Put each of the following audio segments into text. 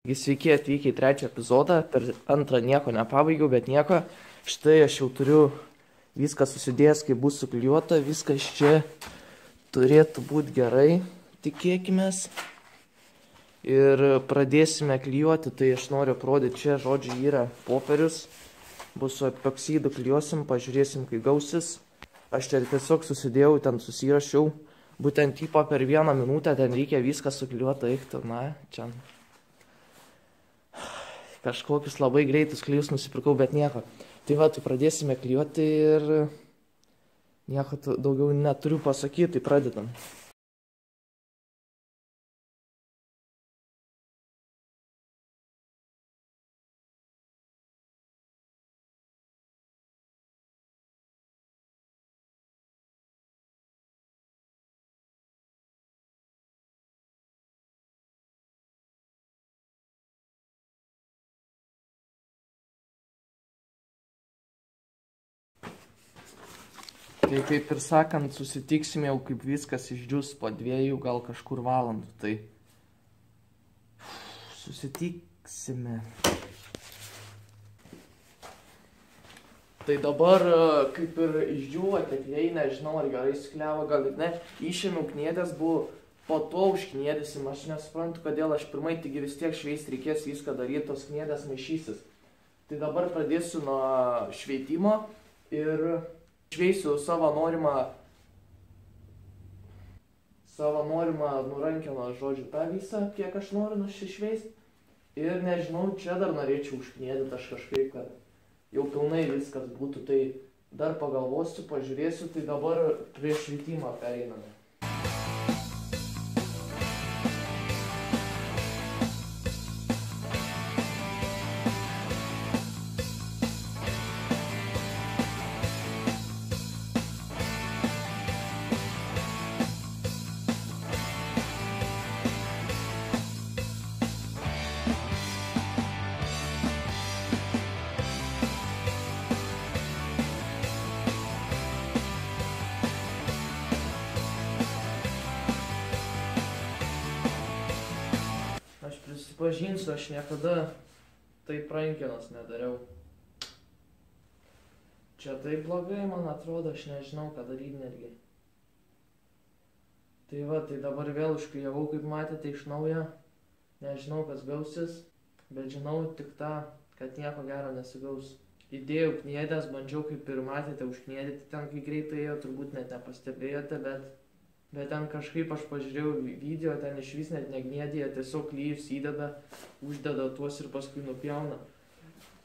Sveiki atvykę į trečią epizodą, per antrą nieko nepabaigiau, bet nieko. Štai aš jau turiu viską susidėjęs, kai bus suklijuota, viskas čia turėtų būti gerai, tikėkimės. Ir pradėsime klijuoti, tai aš noriu parodyti, čia žodžiu yra popierius, bus su epoksidu klijuosim, pažiūrėsim, kai gausis. Aš čia tiesiog susidėjau, ten susirašiau, būtent tipo per 1 minutę, ten reikia viską suklijuoti, eiktų, na, čia. Kažkokius labai greitus klijus nusipirkau, bet nieko. Tai va, tai pradėsime klijuoti ir nieko daugiau neturiu pasakyti, tai pradedam. Tai kaip ir sakant, susitiksime jau kaip viskas išdžius po 2 gal kažkur valandų, tai susitiksime. Tai dabar kaip ir išdžiuvo tekliai, nežinau ar gerai skliavo, gal ir ne, išėmiau kniedės, buvo po to užkniedėsim, aš nesuprantu, kodėl aš pirmai, taigi vis tiek šveist reikės viską daryti, tos kniedės maišysis. Tai dabar pradėsiu nuo šveitimo ir šveisiu savo norimą nurankeną, žodžiu, tą visą, kiek aš noriu nusišveist. Ir nežinau, čia dar norėčiau užkniedyti aš kažkaip, kad jau pilnai viskas būtų, tai dar pagalvosiu, pažiūrėsiu, tai dabar prie šveitimą pereiname. Prisipažinsiu, aš niekada taip rankenos nedariau. Čia taip blogai, man atrodo, aš nežinau, ką daryti netgi. Tai va, tai dabar vėl užklijavau, kaip matėte, iš naujo. Nežinau, kas gausis, bet žinau tik tą, kad nieko gero nesigaus. Įdėjau kniedės, bandžiau, kaip ir matėte, užkniedyti ten, kai greitai ėjo, turbūt net nepastebėjote, bet ten kažkaip aš pažiūrėjau video, ten iš vis net negniedėja, tiesiog klijus įdeda, uždeda tuos ir paskui nupjauna.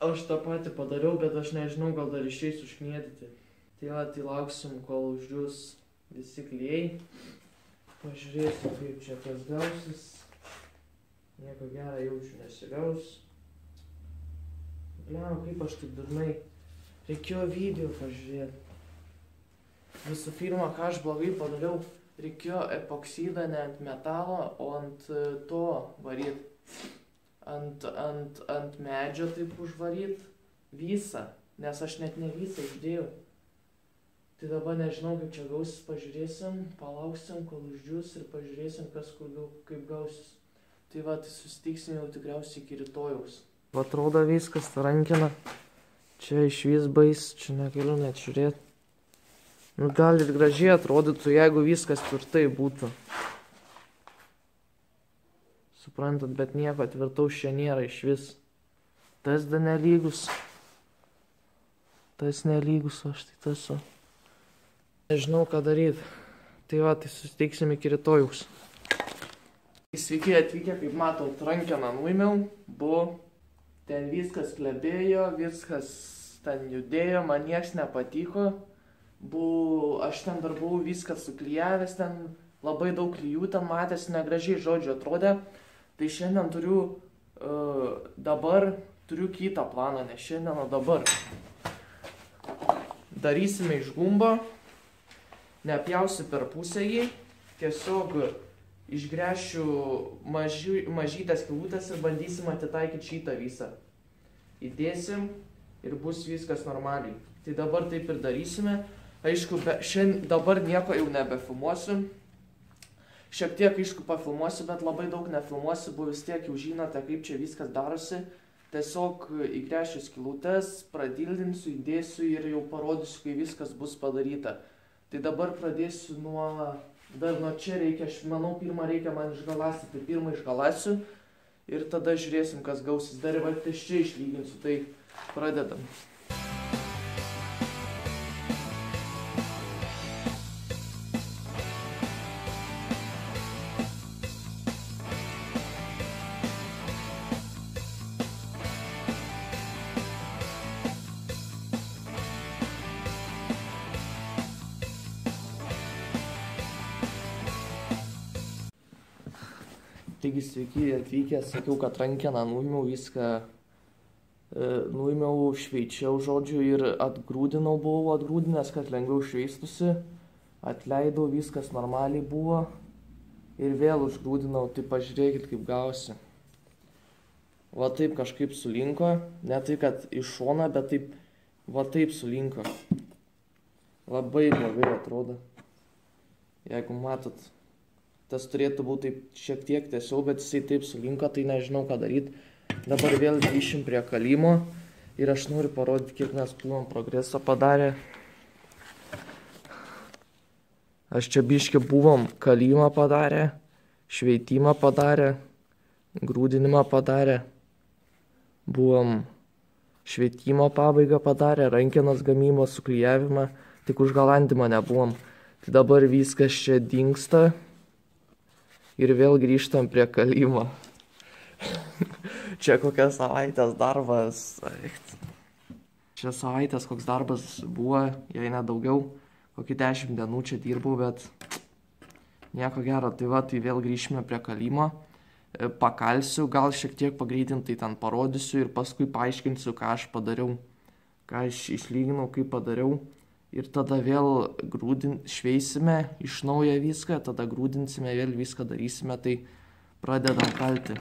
Aš tą patį padariau, bet aš nežinau, gal dar išeis užkniedyti. Tai va, tai lauksim, kol uždžius visi klijai. Pažiūrėsiu, kaip čia kas gausis. Nieko gero jaučiu nesigaus. Bliau, kaip aš taip durnai. Reikėjo video pažiūrėti. Visų pirma, ką aš blogai padariau, reikėjo epoksidą ne ant metalo, o ant to varyt. Ant medžio taip užvaryt visą, nes aš net ne visą uždėjau. Tai dabar nežinau, kaip čia gausis, pažiūrėsim, palauksim, kol uždžius ir pažiūrėsim, kas kaip gausis. Tai va, tai susitiksim jau tikriausiai iki rytojaus. Atrodo viskas, ta rankena. Čia iš vis bais, čia negaliu net žiūrėti. Nu, gal ir gražiai atrodytų, jeigu viskas tvirtai būtų. Suprantat, bet nieko tvirtaus čia nėra iš vis. Tas da nelygus. Tas nelygus, aš tai tasu. Nežinau, ką daryti. Tai va, tai susitiksim iki rytojaus. Sveiki atvykę, kaip matot, rankeną nuėmiau. Buvo, ten viskas klebėjo, viskas ten judėjo, man nieks nepatiko. Aš ten dar buvau viską suklijavęs, ten labai daug klijų, ten matėsi negražiai, žodžiu, atrodė. Tai šiandien dabar turiu kitą planą, ne šiandien, o dabar. Darysime iš gumbo, nepjausiu per pusę jį, tiesiog išgręšiu mažytės skylutes ir bandysim atitaikyti šitą visą. Įdėsim ir bus viskas normaliai. Tai dabar taip ir darysime. Aišku, dabar nieko jau nebefilmuosiu. Šiek tiek, aišku, pafilmuosiu, bet labai daug nefilmuosiu, buvo vis tiek jau žinote, kaip čia viskas darosi. Tiesiog įgręšiu skylutes, pradildinsiu, įdėsiu ir jau parodysiu, kai viskas bus padaryta. Tai dabar pradėsiu dar nuo čia reikia, aš manau, pirmą reikia man išgaląsti, tai pirmą išgaląsiu ir tada žiūrėsim, kas gausis. Dar ir ties čia išlyginsiu, tai pradedam. Taigi sveiki atvykę, sakiau, kad rankeną nuėmiau, viską nuėmiau, šveičiau žodžiu ir buvau atgrūdinęs, kad lengviau šveistusi, atleidau, viskas normaliai buvo ir vėl užgrūdinau, tai pažiūrėkit kaip gausi. Va taip kažkaip sulinko, ne tai, kad iš šoną, bet taip, va taip sulinko. Labai blogai atrodo, jeigu matot. Tas turėtų būti šiek tiek tiesiau, bet jisai taip sulinko, tai nežinau ką daryti. Dabar vėl grįšim prie kalimo ir aš noriu parodyti, kiek mes buvom progreso padarę. Aš čia biškį buvom kalimą padarę, šveitimą padarę, grūdinimą padarę. Buvom šveitimo pabaigą padarę, rankenos gamybą, suklijavimą, tik užgalandimą nebuvom. Tai dabar viskas čia dingsta. Ir vėl grįžtam prie kalimo. Čia kokia savaitės darbas. Čia savaitės koks darbas buvo, jei nedaugiau. Kokį 10 dienų čia dirbau, bet nieko gero. Tai va, tai vėl grįžime prie kalimo. Pakalsiu, gal šiek tiek pagreitintai ten parodysiu ir paskui paaiškinsiu, ką aš padariau. Ką aš išlyginau, kaip padariau. Ir tada vėl šveisime iš naujo viską, tada grūdinsime, vėl viską darysime, tai pradedam kalti.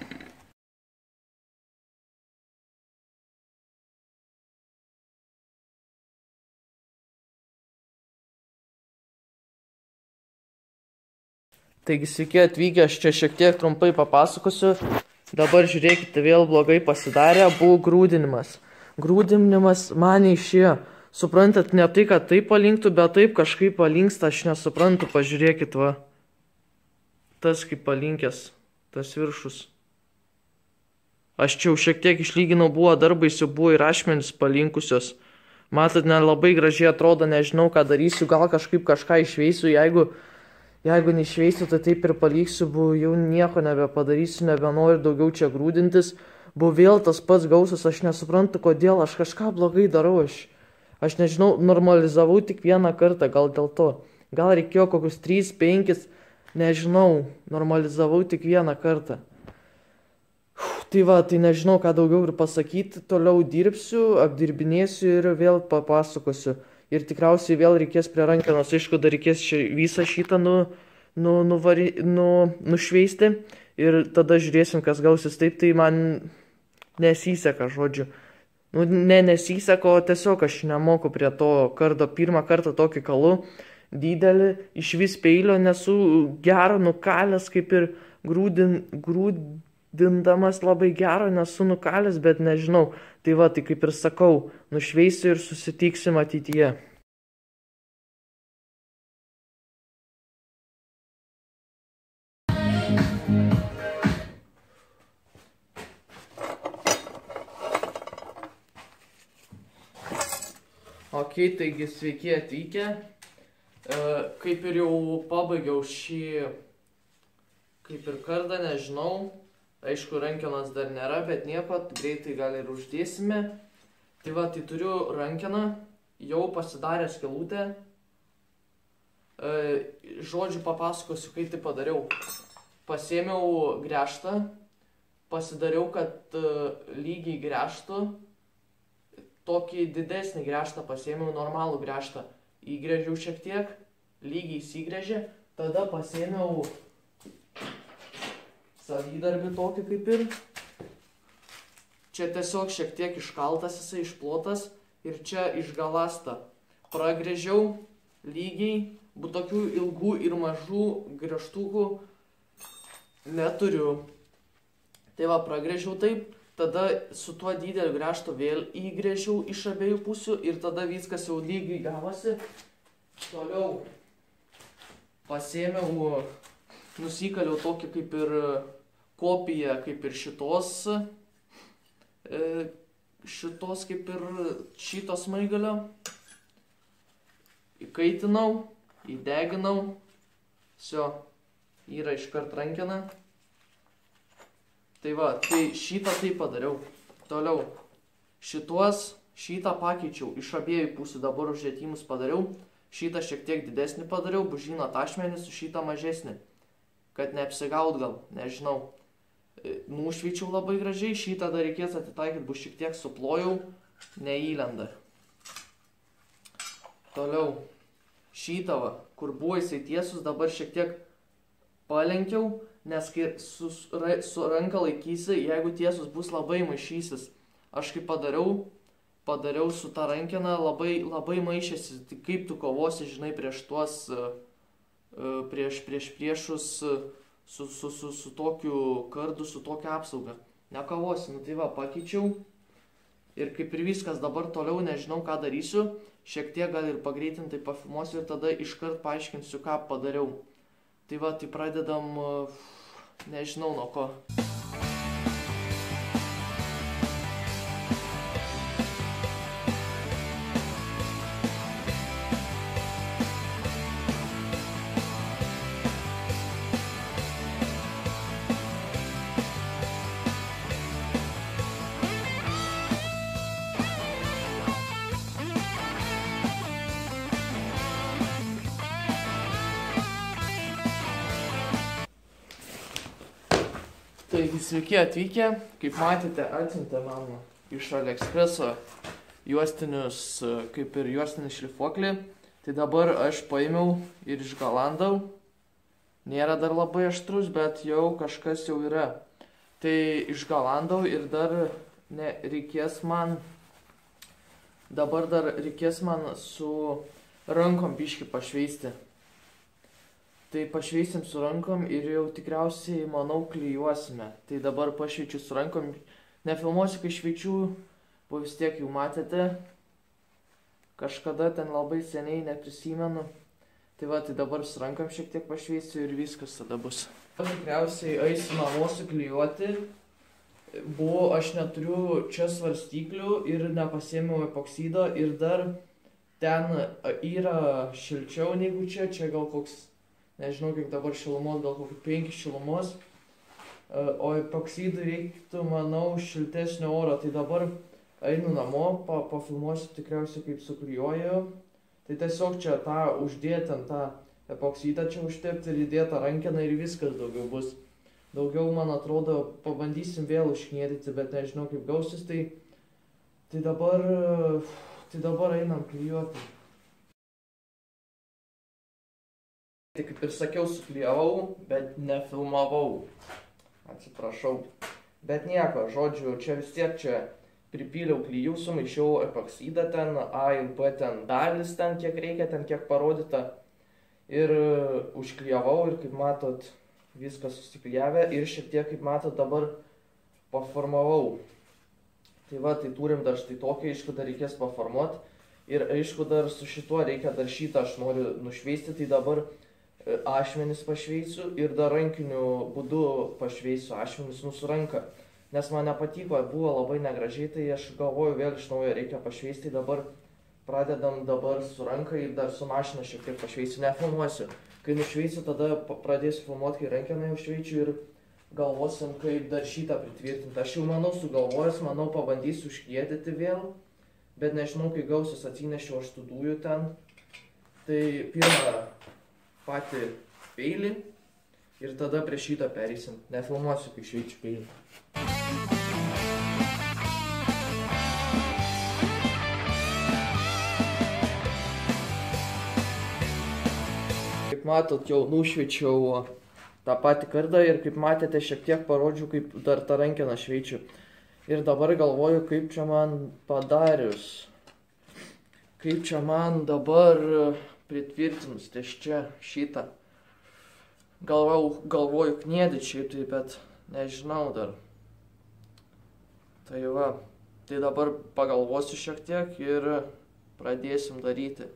Taigi sveiki atvykę, aš čia šiek tiek trumpai papasakosiu. Dabar žiūrėkite, vėl blogai pasidarė, buvo grūdinimas. Grūdinimas man išėjo. Suprantat, ne tai, kad taip palinktų, bet taip kažkaip palinksta, aš nesuprantu, pažiūrėkit va. Tas kaip palinkęs, tas viršus. Aš čia jau šiek tiek išlyginau, buvo darbai, jau buvo ir ašmenys palinkusios. Matot, nelabai gražiai atrodo, nežinau, ką darysiu, gal kažkaip kažką išveisiu, jeigu neišveisiu, tai taip ir paliksiu, jau nieko nebepadarysiu, nebenoriu daugiau čia grūdintis. Buvo vėl tas pats gausas, aš nesuprantu, kodėl, aš kažką blogai darau, Aš nežinau, normalizavau tik vieną kartą, gal dėl to. Gal reikėjo kokius 3-5, nežinau, normalizavau tik vieną kartą. Tai va, tai nežinau, ką daugiau ir pasakyti, toliau dirbsiu, apdirbinėsiu ir vėl papasakosiu. Ir tikriausiai vėl reikės prie rankenos, aišku, dar reikės visą šitą nušveisti. Ir tada žiūrėsim, kas gausis. Taip, tai man nesiseka, žodžiu. Nesiseka, o tiesiog aš nemoku prie to kardo. Pirmą kartą tokį kalu didelį, iš vis peilio nesu gero nukalęs, kaip ir grūdindamas labai gero nesu nukalęs, bet nežinau. Tai va, tai kaip ir sakau, nušveisiu ir susitiksim ateityje. Ok, taigi sveiki atvykę. Kaip ir jau pabaigiau šį kaip ir kardą, nežinau. Aišku, rankenos dar nėra, bet nieko, greitai gal ir uždėsime. Tai va, tai turiu rankeną, jau pasidarę skylutę. Žodžiu papasakosiu, kaip tai padariau. Pasėmiau gręžtą, pasidariau, kad lygiai gręžtų. Tokį didesnį gręžtą pasėmiau, normalų gręžtą. Įgręžiau šiek tiek, lygiai įsigręžė. Tada pasėmiau savydarbį tokį kaip ir. Čia tiesiog šiek tiek iškaltas, jisai išplotas. Ir čia išgalasta. Pragręžiau lygiai, tokių ilgų ir mažų gręžtukų Neturiu. Tai va, pragrėžiau taip, tada su tuo dideliu gręžtu vėl įgrėžiau iš abiejų pusių ir tada viskas jau lygiai gavosi. Toliau pasėmiau, nusikaliau tokį kaip ir kopiją, kaip ir šitos kaip ir šito smaigalio. Įkaitinau, įdeginau. Visio, yra iškart rankena. Tai va, tai šitą taip padariau. Toliau, šitą pakeičiau iš abiejų pusių, dabar užėtimus padariau. Šitą šiek tiek didesnį padariau, bužyno tašmenį su šitą mažesnį. Kad neapsigaut gal, nežinau. Nušveičiau labai gražiai, šitą dar reikės atitaikyti, bus šiek tiek suplojau, neįlenda. Toliau, šitą va, kur buvo jisai tiesus, dabar šiek tiek palenkiau, nes kai su ranka laikysi, jeigu tiesus bus labai maišysis. Aš kaip padariau su ta rankena, labai maišėsi, tai kaip tu kovosi, žinai, prieš tuos, priešus su tokiu kardu, su tokia apsauga. Nekovosi, nu tai va, pakeičiau. Ir kaip ir viskas, dabar toliau nežinau, ką darysiu. Šiek tiek gal ir pagreitintai pafilmuosiu ir tada iškart paaiškinsiu, ką padariau. Tai va, tai pradedam, nežinau nuo ko. Taigi sveiki atvykę, kaip matėte, atsiuntė man iš AliExpreso juostinius, kaip ir juostinį šlifuoklį. Tai dabar aš paėmiau ir išgalandau. Nėra dar labai aštrus, bet jau kažkas jau yra. Tai išgalandau ir dar reikės man su rankom biškį pašveisti. Tai pašveisim su rankom ir jau tikriausiai, manau, klijuosime. Tai dabar pašveičiu su rankom. Nefilmuosiu, kai šveičiu, buvo vis tiek jau matėte. Kažkada ten labai seniai neprisimenu. Tai va, tai dabar su rankom šiek tiek pašveisiu ir viskas tada bus. Tikriausiai eisiu namo suklijuoti. Aš neturiu čia svarstyklių ir nepasėmiau epoksido. Ir dar ten yra šilčiau negu čia. Čia gal koks... Nežinau, kiek dabar šilumos, gal kokių 5 šilumos. O epoksidui reiktų, manau, šiltesnio oro. Tai dabar einu namo, pafilmuosiu tikriausiai kaip suklijuoju. Tai tiesiog čia uždėti ant tą epoksidą čia užtepti ir įdėtą rankeną ir viskas daugiau bus. Daugiau, man atrodo, pabandysim vėl užknėdyti, bet nežinau kaip gausis. Tai dabar einam klijuoti. Tai kaip ir sakiau, suklijavau, bet nefilmavau. Atsiprašau. Bet nieko, žodžiu, čia vis tiek pripyliau klijų, sumaišiau epoksidą ten, A ir B ten dalis ten, kiek reikia, ten kiek parodyta. Ir užklijavau ir kaip matot, viskas susiklijavę ir šiek tiek, kaip matot, dabar paformavau. Tai va, tai turim dar štai tokį, aišku, dar reikės paformuoti. Ir aišku, dar su šituo reikia dar šitą aš noriu nušveisti, tai dabar ašmenis pašveisiu ir dar rankiniu būdu pašveisiu ašmenis su ranka. Nes man nepatiko, buvo labai negražiai, tai aš galvoju vėl iš naujo reikia pašveisti. Dabar pradedam su ranka ir dar su mašina šiek tiek pašveisiu, nefilmuosiu. Kai nušveisiu, tada pradėsiu filmuoti, kai rankeną jau šveičiu ir galvosim, kaip dar šitą pritvirtinti. Aš jau manau sugalvojęs, manau pabandysiu užkėdyti vėl, bet nežinau, kai gausis, atsinešiau aš tų dujų ten. Tai pirmą patį peilį ir tada prie šitą pereisim. Nefilmuosiu, kai šveičiu peilį. Kaip matot, jau nušveičiau tą patį kardą ir kaip matėte, šiek tiek parodžiau, kaip dar tą rankeną šveičiu. Ir dabar galvoju, kaip čia man padarius. Kaip čia man dabar pritvirtinus ties čia šitą. galvoju kniedyti šiaip tai, bet nežinau dar. Tai va, tai dabar pagalvosiu šiek tiek ir pradėsim daryti.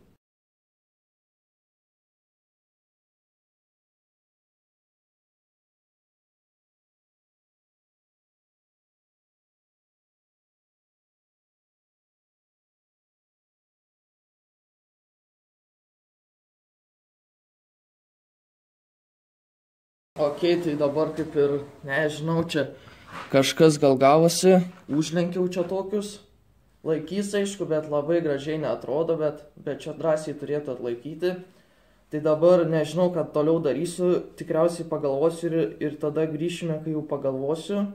Ok, tai dabar kaip ir, nežinau, čia kažkas gal gavosi, užlenkiau čia tokius, laikys aišku, bet labai gražiai neatrodo, bet čia drąsiai turėtų atlaikyti. Tai dabar nežinau, ką toliau darysiu, tikriausiai pagalvosiu ir tada grįšime, kai jau pagalvosiu.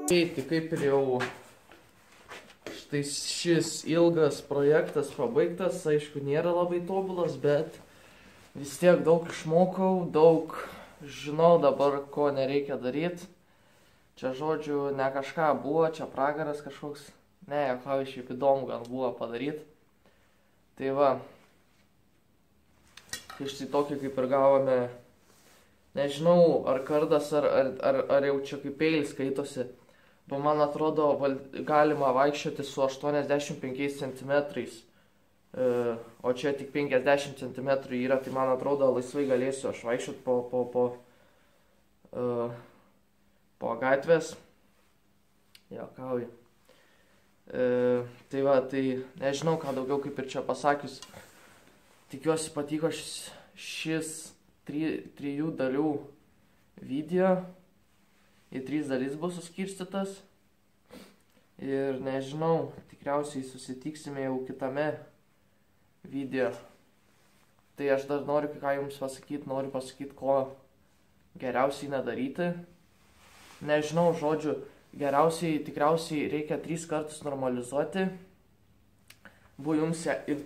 Tai kaip ir jau štai šis ilgas projektas pabaigtas, aišku, nėra labai tobulas, bet vis tiek daug išmokau, daug žinau dabar, ko nereikia daryti. Čia žodžiu, ne kažką buvo, čia pragaras kažkoks, ne, juokauju, šiaip įdomu gal buvo padaryti. Tai va, štai tokį kaip ir gavome, nežinau, ar kardas, ar jau čia kaip peilis skaitosi. Bet man atrodo, galima vaikščioti su 85 cm, o čia tik 50 cm yra, tai man atrodo, laisvai galėsiu aš vaikščioti po gatvės. Juokauju. Tai va, tai nežinau, ką daugiau kaip ir čia pasakius. Tikiuosi patiko šis 3 dalių video. Į 3 dalis bus suskirstytas. Ir nežinau, tikriausiai susitiksime jau kitame video. Tai aš dar noriu ką jums pasakyti, ko geriausiai nedaryti. Nežinau, žodžiu, geriausiai tikriausiai reikia 3 kartus normalizuoti. Buvo jums ir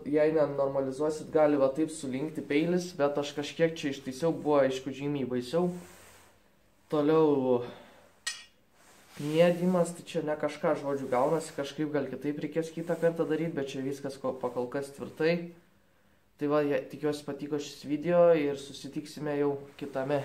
jei nenormalizuosit, gali va taip sulinkti peilis, bet aš kažkiek čia ištaisiau, buvo aišku žymiai baisiau. Toliau kniedimas, tai čia ne kažką žodžiu gaunasi, kažkaip gal kitaip reikės kitą kartą daryti, bet čia viskas pakol kas tvirtai. Tai va, tikiuosi patiko šis video ir susitiksime jau kitame.